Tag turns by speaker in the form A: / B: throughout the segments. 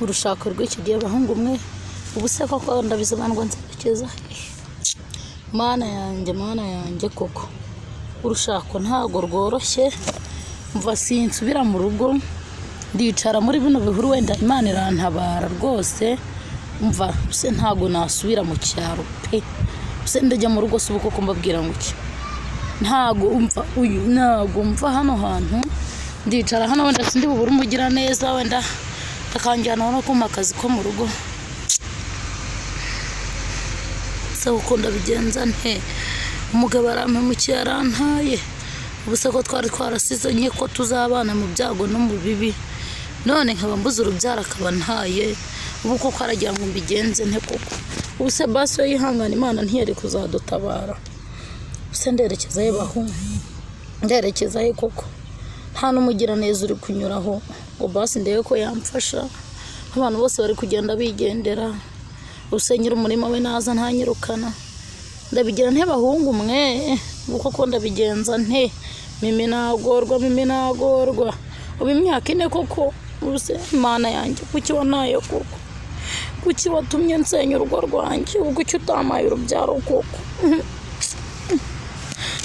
A: urushako rw'iki gihe bahungu mwe ubu se koko ndabisobanurwa nzekeza mana yanjye koko urushako ntago rworoshye mva sinsubira mu rugo ndicara muri bino bihuru wenda Imana irantabara rwose mva se ntago nasubira mu cyaro pe se ndajya mu rugo subuko ko mbabwira ngo iki ntago mva hano hantu ndicara hano wenda sindi bubura umugira neza wenda akanjyana no kuma akazi ko mu rugo se ukunda bigenza nte umugabo arampemukira arantaye ubuse ko twari twarasizanye ko tuzabana mu byago no mu bibi none nkaba mbuze urubyara akaba ntaye ubu koko aragira ngo mbigenze nte koko ubuse basi yihangana Imana ntiyari kuzadutabara ubuse nderekezayo bahungu nderekezayo koko nta n'umugira neza uri kunyuraho ngo basi ndebe ko yamfasha abantu bose bari kugenda bigendera usenyira umurima we naza ntanyirukana ndabigira nte bahungu mwe uko ko ndabigenza nte mimi nagorwa ubu imyaka ine koko ubuse Imana yanjye kuki wanaye koko kuki watumye nsenya urugo rwanjye ubwo kuki utamaye urubyaro koko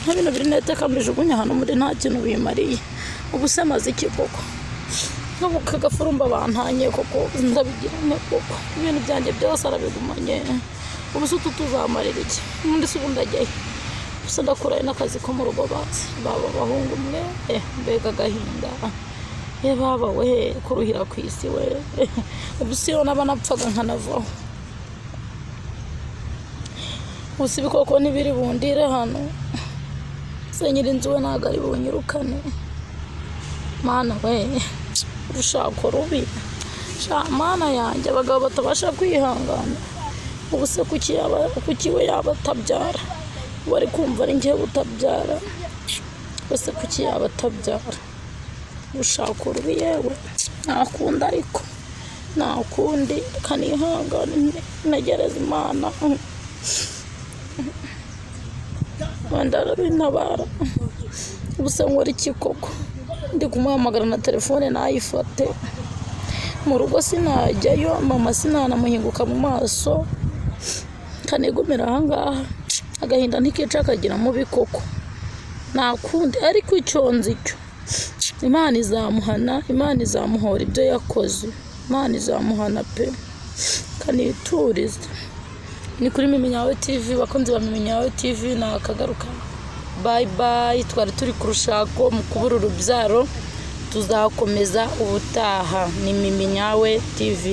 A: nta bintu biri neteka mbijugunya hano muri nta kintu bimariye ubuse maze iki koko n'ubu kagafurumba bantanye koko ndabigira nte koko ibintu byanjye byose arabigumanye ubuse tuzamarira iki undi se ubundi ajyayo ubuse ndakurayo n'akazi ko mu rugo bazi baba bahungu mwe mbega agahinda baba we kuruhira ku isi we ubuse iyo naba napfaga nkanavaho ubuse ibikoko ntibiri bundire hano se nyir'inzu we ntabwo ari bunyirukane mana we urushako rubi mana yanjye abagabo batabasha kwihangana ubuse kuki we yaba atabyara wari kumva ari njye utabyara ubuse kuki yaba atabyara urushako rubi yewe ntakunda ariko ntakundi kanihangana ntegereza Imana wenda arabintabara ubuse nkora iki koko ndi kumuhamagara na telefone nayifate mu rugo sinajyayo mama sinanamuhinguka mu maso kanigumira ahangaha agahinda ntikica akagira mubi koko nakundi ariko icyo nzi cyo Imana izamuhana Imana izamuhora ibyo yakoze Imana izamuhana pe kanituriza ni kuri Mimi Nyawe TV bakunze ba Mimi Nyawe TV nakagaruka bye twari turi kurushako mu kubura urubyaro tuzakomeza ubutaha ni Mimi Nyawe TV.